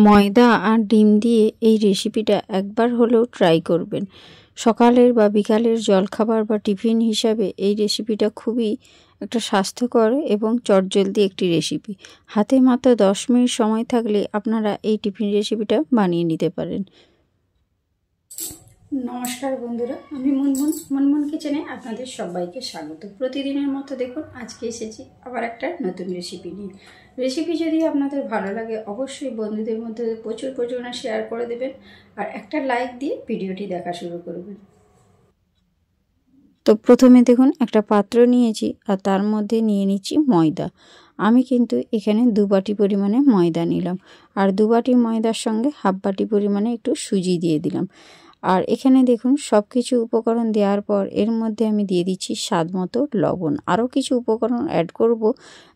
ময়দা আর ডিম দিয়ে এই রেসিপিটা একবার হলেও ট্রাই করবেন। সকালের বা বিকালের জলখাবার বা টিফিন হিসাবে এই রেসিপিটা খুবই একটা স্বাস্থ্যকর এবং চটজলদি একটি রেসিপি। হাতে মাত্র 10 মিনিট সময় থাকলে আপনারা এই টিফিন রেসিপিটা বানিয়ে নিতে পারেন। নমস্কার বন্ধুরা, আমি মুনমুন কিচেনে আপনাদের সবাইকে স্বাগত। প্রতিদিনের মতো দেখুন আজকে এসেছি আবার একটা নতুন রেসিপি নিয়ে। রেসিপি যদি আপনাদের ভালো লাগে অবশ্যই বন্ধুদের মধ্যে প্রচুর পরিমাণে শেয়ার করে দেবেন আর একটা লাইক দিয়ে ভিডিওটি দেখা শুরু করবেন। তো প্রথমে দেখুন একটা পাত্র নিয়েছি আর তার মধ্যে নিয়ে নিচ্ছি ময়দা। আমি কিন্তু এখানে 2 বাটি পরিমাণে ময়দা নিলাম আর 2 বাটি ময়দার সঙ্গে হাফ বাটি পরিমাণে একটু সুজি দিয়ে দিলাম। আর এখানে দেখুন সব কিছু উপকরণ দেওয়ার পর এর মধ্যে আমি দিয়ে দিচ্ছি স্বাদ মতো লবণ। আরও কিছু উপকরণ অ্যাড করব,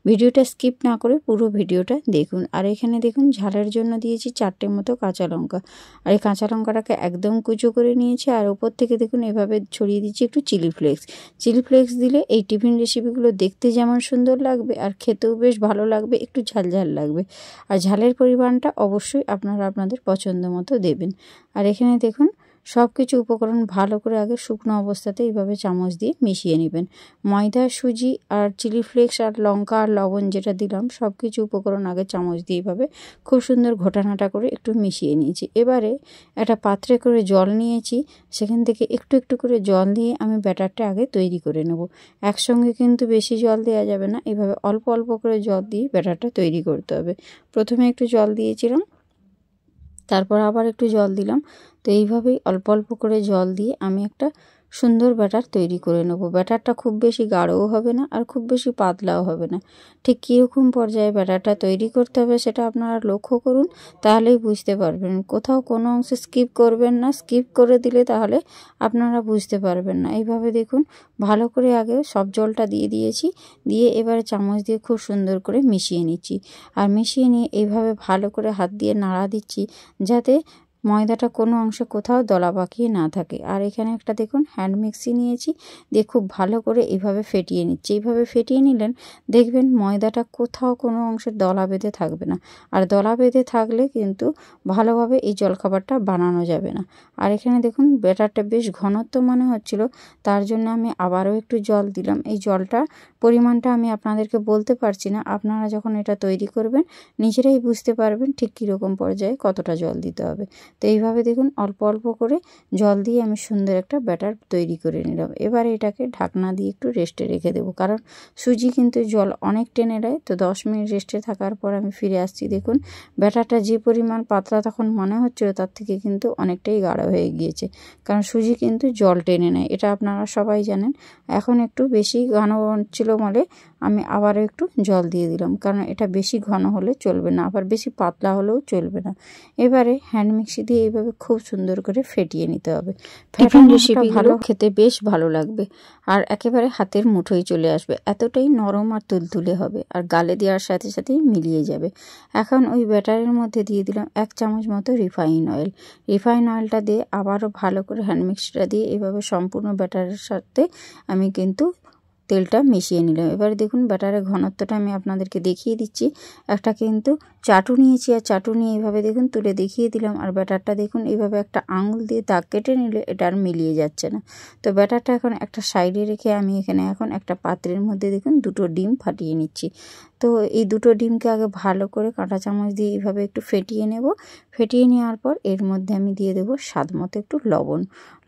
ভিডিওটা স্কিপ না করে পুরো ভিডিওটা দেখুন। আর এখানে দেখুন ঝালের জন্য দিয়েছি 4টে মতো কাঁচা লঙ্কা। আর এই কাঁচা লঙ্কাটাকে একদম কুচো করে নিয়েছি আর ওপর থেকে দেখুন এভাবে ছড়িয়ে দিচ্ছি একটু চিলি ফ্লেক্স। চিলি ফ্লেক্স দিলে এই টিফিন রেসিপিগুলো দেখতে যেমন সুন্দর লাগবে আর খেতেও বেশ ভালো লাগবে, একটু ঝাল ঝাল লাগবে। আর ঝালের পরিমাণটা অবশ্যই আপনারা আপনাদের পছন্দ মতো দেবেন। আর এখানে দেখুন সব কিছু উপকরণ ভালো করে আগে শুকনো অবস্থাতে এইভাবে চামচ দিয়ে মিশিয়ে নেবেন। ময়দা, সুজি আর চিলি ফ্লেক্স আর লঙ্কা আর লবণ যেটা দিলাম সব কিছু উপকরণ আগে চামচ দিয়ে এইভাবে খুব সুন্দর ঘোটানাটা করে একটু মিশিয়ে নিয়েছি। এবারে একটা পাত্রে করে জল নিয়েছি, সেখান থেকে একটু একটু করে জল দিয়ে আমি ব্যাটারটা আগে তৈরি করে নেব। একসঙ্গে কিন্তু বেশি জল দেওয়া যাবে না, এভাবে অল্প অল্প করে জল দিয়ে ব্যাটারটা তৈরি করতে হবে। প্রথমে একটু জল দিয়েছিলাম, তারপর আবার একটু জল দিলাম। তো এইভাবেই অল্প অল্প করে জল দিয়ে আমি একটা সুন্দর ব্যাটার তৈরি করে নেব। ব্যাটারটা খুব বেশি গাঢ়ও হবে না আর খুব বেশি পাতলাও হবে না। ঠিক কীরকম পর্যায়ে ব্যাটারটা তৈরি করতে হবে সেটা আপনারা লক্ষ্য করুন, তাহলেই বুঝতে পারবেন। কোথাও কোনো অংশে স্কিপ করবেন না, স্কিপ করে দিলে তাহলে আপনারা বুঝতে পারবেন না। এইভাবে দেখুন ভালো করে আগে সব জলটা দিয়ে দিয়েছি, দিয়ে এবারে চামচ দিয়ে খুব সুন্দর করে মিশিয়ে নিচ্ছি। আর মিশিয়ে নিয়ে এইভাবে ভালো করে হাত দিয়ে নাড়া দিচ্ছি যাতে ময়দাটা কোনো অংশে কোথাও দলা পাকিয়ে না থাকে। আর এখানে একটা দেখুন হ্যান্ড মিক্সি নিয়েছি, দিয়ে খুব ভালো করে এইভাবে ফেটিয়ে নিচ্ছি। এইভাবে ফেটিয়ে নিলেন দেখবেন ময়দাটা কোথাও কোনো অংশে দলা বেঁধে থাকবে না। আর দলা বেঁধে থাকলে কিন্তু ভালোভাবে এই জলখাবারটা বানানো যাবে না। আর এখানে দেখুন ব্যাটারটা বেশ ঘনত্ব মনে হচ্ছিল, তার জন্য আমি আবারও একটু জল দিলাম। এই জলটা পরিমাণটা আমি আপনাদেরকে বলতে পারছি না, আপনারা যখন এটা তৈরি করবেন নিজেরাই বুঝতে পারবেন ঠিক কীরকম পর্যায়ে কতটা জল দিতে হবে। তো এইভাবে দেখুন অল্প অল্প করে জল দিয়ে আমি সুন্দর একটা ব্যাটার তৈরি করে নিলাম। এবারে এটাকে ঢাকনা দিয়ে একটু রেস্টে রেখে দেবো, কারণ সুজি কিন্তু জল অনেক টেনে নেয়। তো 10 মিনিট রেস্টে থাকার পর আমি ফিরে আসছি। দেখুন ব্যাটারটা যে পরিমাণ পাতলা তখন মনে হচ্ছিল তার থেকে কিন্তু অনেকটাই গাঢ় হয়ে গিয়েছে, কারণ সুজি কিন্তু জল টেনে নেয়, এটা আপনারা সবাই জানেন। এখন একটু বেশি ঘন ছিল বলে আমি আবারও একটু জল দিয়ে দিলাম, কারণ এটা বেশি ঘন হলে চলবে না, আবার বেশি পাতলা হলেও চলবে না। এবারে হ্যান্ড মিক্সি দিয়ে এইভাবে খুব সুন্দর করে ফেটিয়ে নিতে হবে। টিফিন রেসিপি ভালো খেতে বেশ ভালো লাগবে আর একেবারে হাতের মুঠোয় চলে আসবে, এতটাই নরম আর তুলতুলে হবে আর গালে দেওয়ার সাথে সাথেই মিলিয়ে যাবে। এখন ওই ব্যাটারের মধ্যে দিয়ে দিলাম 1 চামচ মতো রিফাইন অয়েল। রিফাইন অয়েলটা দিয়ে আবারও ভালো করে হ্যান্ড মিক্সিটা দিয়ে এভাবে সম্পূর্ণ ব্যাটারের সাথে আমি কিন্তু তেলটা মিশিয়ে নিলাম। এবারে দেখুন ব্যাটারের ঘনত্বটা আমি আপনাদেরকে দেখিয়ে দিচ্ছি। একটা কিন্তু চাটু নিয়েছি আর চাটু নিয়ে এইভাবে দেখুন তুলে দেখিয়ে দিলাম। আর ব্যাটারটা দেখুন এইভাবে একটা আঙুল দিয়ে দাগ কেটে নিলে এটা আর মিলিয়ে যাচ্ছে না। তো ব্যাটারটা এখন একটা সাইডে রেখে আমি এখানে এখন একটা পাত্রের মধ্যে দেখুন 2টো ডিম ফাটিয়ে নিচ্ছি। তো এই 2টো ডিমকে আগে ভালো করে কাঁটা চামচ দিয়ে এইভাবে একটু ফেটিয়ে নেব। ফেটিয়ে নেওয়ার পর এর মধ্যে আমি দিয়ে দেবো স্বাদ মতো একটু লবণ।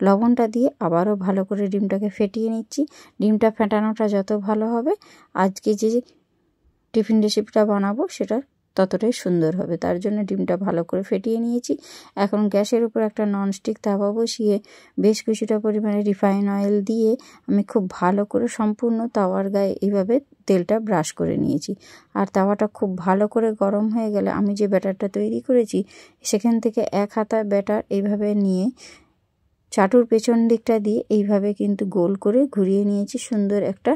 লবণটা দিয়ে আবারও ভালো করে ডিমটাকে ফেটিয়ে নিচ্ছি। ডিমটা ফেটানোটা যত ভালো হবে আজকে যে টিফিন রেসিপিটা বানাবো সেটা ততটাই সুন্দর হবে। তার জন্য ডিমটা ভালো করে ফেটিয়ে নিয়েছি। এখন গ্যাসের উপর একটা ননস্টিক তাওয়া বসিয়ে বেশ কিছুটা পরিমাণে রিফাইন অয়েল দিয়ে আমি খুব ভালো করে সম্পূর্ণ তাওয়ার গায়ে এইভাবে তেলটা ব্রাশ করে নিয়েছি। আর তাওয়াটা খুব ভালো করে গরম হয়ে গেলে আমি যে ব্যাটারটা তৈরি করেছি সেখান থেকে 1 হাতা ব্যাটার এইভাবে নিয়ে চাটুর পেছন দিকটা দিয়ে এইভাবে কিন্তু গোল করে ঘুরিয়ে নিয়েছি। সুন্দর একটা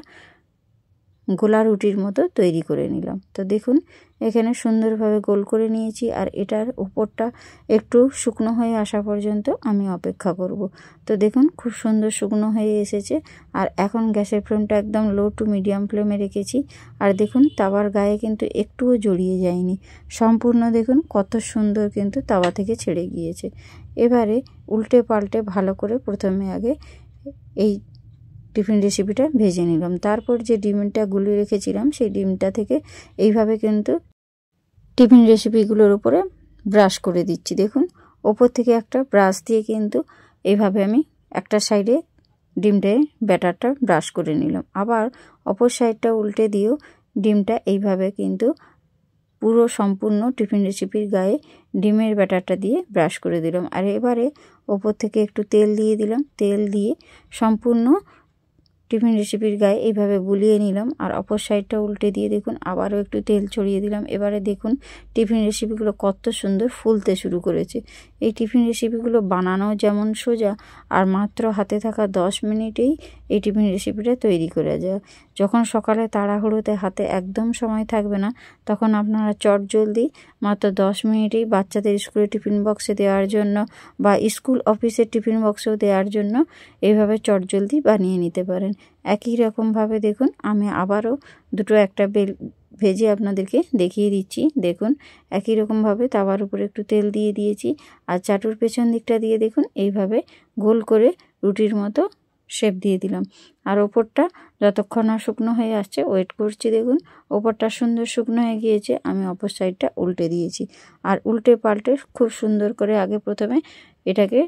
গোলা রুটির মতো তৈরি করে নিলাম। তো দেখুন এখানে সুন্দরভাবে গোল করে নিয়েছি, আর এটার উপরটা একটু শুকনো হয়ে আসা পর্যন্ত আমি অপেক্ষা করব। তো দেখুন খুব সুন্দর শুকনো হয়ে এসেছে। আর এখন গ্যাসের ফ্লেমটা একদম লো টু মিডিয়াম ফ্লেমে রেখেছি। আর দেখুন তাওয়ার গায়ে কিন্তু একটুও জড়িয়ে যায়নি, সম্পূর্ণ দেখুন কত সুন্দর কিন্তু তাওয়া থেকে ছেড়ে গিয়েছে। এবারে উল্টে পাল্টে ভালো করে প্রথমে আগে এই টিফিন রেসিপিটা ভেজে নিলাম। তারপর যে ডিমটা গুলিয়ে রেখেছিলাম সেই ডিমটা থেকে এইভাবে কিন্তু টিফিন রেসিপিগুলোর উপরে ব্রাশ করে দিচ্ছি। দেখুন ওপর থেকে একটা ব্রাশ দিয়ে কিন্তু এইভাবে আমি একটা সাইডে ডিমটায় ব্যাটারটা ব্রাশ করে নিলাম। আবার অপর সাইডটা উল্টে দিয়েও ডিমটা এইভাবে কিন্তু পুরো সম্পূর্ণ টিফিন রেসিপির গায়ে ডিমের ব্যাটারটা দিয়ে ব্রাশ করে দিলাম। আর এবারে ওপর থেকে একটু তেল দিয়ে দিলাম। তেল দিয়ে সম্পূর্ণ টিফিন রেসিপির গায়ে এইভাবে বুলিয়ে নিলাম। আর অপর সাইডটা উল্টে দিয়ে দেখুন আবারও একটু তেল ছড়িয়ে দিলাম। এবারে দেখুন টিফিন রেসিপিগুলো কত সুন্দর ফুলতে শুরু করেছে। এই টিফিন রেসিপিগুলো বানানো যেমন সোজা, আর মাত্র হাতে থাকা 10 মিনিটেই এই টিফিন রেসিপিটা তৈরি করে যায়। যখন সকালে তাড়াহুড়োতে হাতে একদম সময় থাকবে না, তখন আপনারা চটজলদি মাত্র 10 মিনিটেই বাচ্চাদের স্কুলে টিফিন বক্সে দেওয়ার জন্য বা স্কুল অফিসের টিফিন বক্সেও দেওয়ার জন্য এইভাবে চটজলদি বানিয়ে নিতে পারেন। একই রকমভাবে দেখুন আমি আবারও দুটো একটা ভেজে আপনাদেরকে দেখিয়ে দিচ্ছি। দেখুন একই রকমভাবে তাওয়ার উপরে একটু তেল দিয়ে দিয়েছি, আর চাটুর পেছন দিকটা দিয়ে দেখুন এইভাবে গোল করে রুটির মতো শেপ দিয়ে দিলাম। আর ওপরটা যতক্ষণ না শুকনো হয়ে আসছে ওয়েট করছি। দেখুন ওপরটা সুন্দর শুকনো হয়ে গিয়েছে। আমি অপর সাইডটা উল্টে দিয়েছি, আর উল্টে পাল্টে খুব সুন্দর করে আগে প্রথমে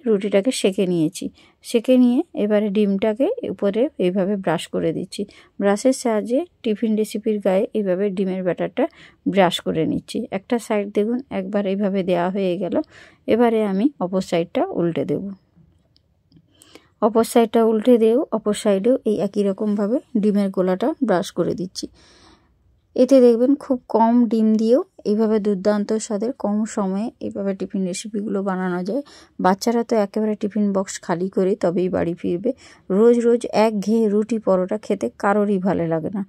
রুটিটাকে সেঁকে নিয়েছি। সেঁকে নিয়ে এবারে ডিমটাকে উপরে এইভাবে ব্রাশ করে দিচ্ছি। ব্রাশের সাহায্যে টিফিন রেসিপির গায়ে এইভাবে ডিমের ব্যাটারটা ব্রাশ করে নিচ্ছি। একটা সাইড দেখুন একবার এইভাবে দেওয়া হয়ে গেল। এবারে আমি অপর সাইডটা উল্টে দেব। অপর সাইডটা উল্টে দিয়েও অপর সাইডেও এই একই রকমভাবে ডিমের গোলাটা ব্রাশ করে দিচ্ছি। এতে দেখবেন খুব কম ডিম দিয়েও এইভাবে দুর্দান্ত স্বাদের কম সময়ে এইভাবে টিফিন রেসিপিগুলো বানানো যায়। বাচ্চারা তো একেবারে টিফিন বক্স খালি করে তবেই বাড়ি ফিরবে। রোজ রোজ একঘেয়ে রুটি পরোটা খেতে কারোরই ভালো লাগে না।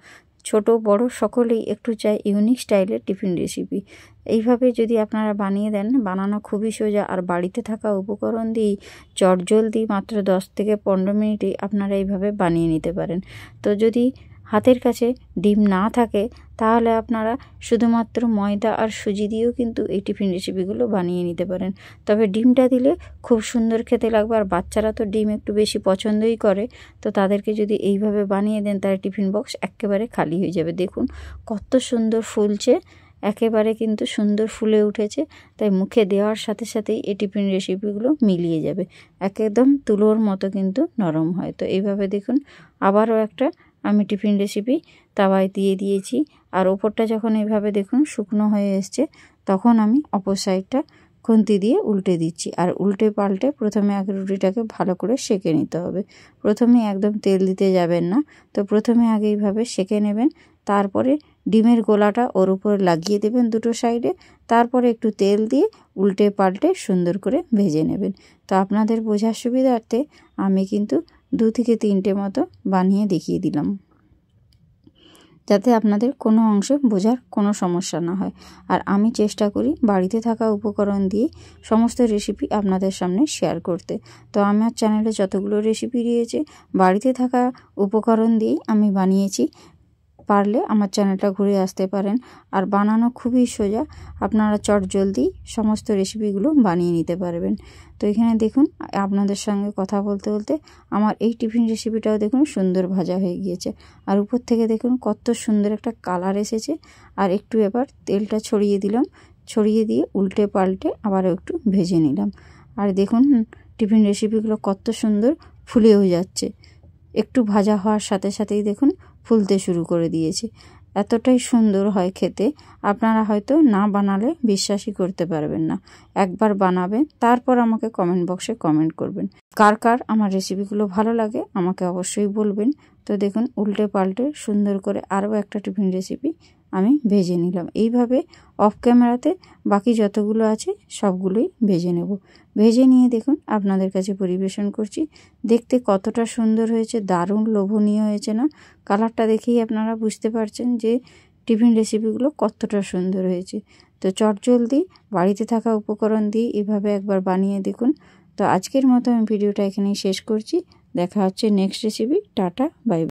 ছোট বড় সকলেই একটু চায় ইউনিক স্টাইলের টিফিন রেসিপি। এইভাবে যদি আপনারা বানিয়ে দেন, বানানো খুবই সোজা, আর বাড়িতে থাকা উপকরণ দিয়েই চটজলদি মাত্র 10 থেকে 15 মিনিটেই আপনারা এইভাবে বানিয়ে নিতে পারেন। তো যদি হাতের কাছে ডিম না থাকে তাহলে আপনারা শুধুমাত্র ময়দা আর সুজি দিয়েও কিন্তু এই টিফিন রেসিপিগুলো বানিয়ে নিতে পারেন। তবে ডিমটা দিলে খুব সুন্দর খেতে লাগবে, আর বাচ্চারা তো ডিম একটু বেশি পছন্দই করে। তো তাদেরকে যদি এইভাবে বানিয়ে দেন তাহলে টিফিন বক্স একেবারে খালি হয়ে যাবে। দেখুন কত সুন্দর ফুলছে, একেবারে কিন্তু সুন্দর ফুলে উঠেছে। তাই মুখে দেওয়ার সাথে সাথেই এই টিফিন রেসিপিগুলো মিলিয়ে যাবে, একদম তুলোর মতো কিন্তু নরম হয়। তো এইভাবে দেখুন আবারও একটা আমি টিফিন রেসিপি তাওয়ায় দিয়ে দিয়েছি। আর ওপরটা যখন এইভাবে দেখুন শুকনো হয়ে এসছে, তখন আমি অপর সাইডটা খুন্তি দিয়ে উল্টে দিচ্ছি। আর উল্টে পাল্টে প্রথমে আগে রুটিটাকে ভালো করে সেঁকে নিতে হবে। প্রথমে একদম তেল দিতে যাবেন না, তো প্রথমে আগে এইভাবে সেঁকে নেবেন। তারপরে ডিমের গোলাটা ওর উপর লাগিয়ে দেবেন দুটো সাইডে। তারপরে একটু তেল দিয়ে উল্টে পাল্টে সুন্দর করে ভেজে নেবেন। তো আপনাদের বোঝার সুবিধার্থে আমি কিন্তু 2 থেকে 3টে মতো বানিয়ে দেখিয়ে দিলাম, যাতে আপনাদের কোনো অংশ বোঝার কোনো সমস্যা না হয়। আর আমি চেষ্টা করি বাড়িতে থাকা উপকরণ দিয়ে সমস্ত রেসিপি আপনাদের সামনে শেয়ার করতে। তো আমার চ্যানেলে যতগুলো রেসিপি রয়েছে বাড়িতে থাকা উপকরণ দিয়েই আমি বানিয়েছি। পারলে আমার চ্যানেলটা ঘুরে আসতে পারেন। আর বানানো খুবই সোজা, আপনারা চটজলদি সমস্ত রেসিপিগুলো বানিয়ে নিতে পারবেন। তো এখানে দেখুন আপনাদের সঙ্গে কথা বলতে বলতে আমার এই টিফিন রেসিপিটাও দেখুন সুন্দর ভাজা হয়ে গিয়েছে। আর উপর থেকে দেখুন কত সুন্দর একটা কালার এসেছে। আর একটু এবার তেলটা ছড়িয়ে দিলাম, ছড়িয়ে দিয়ে উল্টে পাল্টে আবারও একটু ভেজে নিলাম। আর দেখুন টিফিন রেসিপিগুলো কত সুন্দর ফুলেও যাচ্ছে। একটু ভাজা হওয়ার সাথে সাথেই দেখুন ফুলতে শুরু করে দিয়েছে। এতটাই সুন্দর হয় খেতে, আপনারা হয়তো না বানালে বিশ্বাসই করতে পারবেন না। একবার বানাবেন, তারপর আমাকে কমেন্ট বক্সে কমেন্ট করবেন। কার কার আমার রেসিপিগুলো ভালো লাগে আমাকে অবশ্যই বলবেন। তো দেখুন উল্টে পাল্টে সুন্দর করে আরও একটা টিফিন রেসিপি আমি ভেজে নিলাম। এইভাবে অফ ক্যামেরাতে বাকি যতগুলো আছে সবগুলোই ভেজে নেব। ভেজে নিয়ে দেখুন আপনাদের কাছে পরিবেশন করছি। দেখতে কতটা সুন্দর হয়েছে, দারুণ লোভনীয় হয়েছে না? কালারটা দেখেই আপনারা বুঝতে পারছেন যে টিফিন রেসিপিগুলো কতটা সুন্দর হয়েছে। তো চটজলদি বাড়িতে থাকা উপকরণ দিয়ে এভাবে একবার বানিয়ে দেখুন। তো আজকের মতো আমি ভিডিওটা এখানেই শেষ করছি। দেখা হচ্ছে next recipe. Tata, bye bye.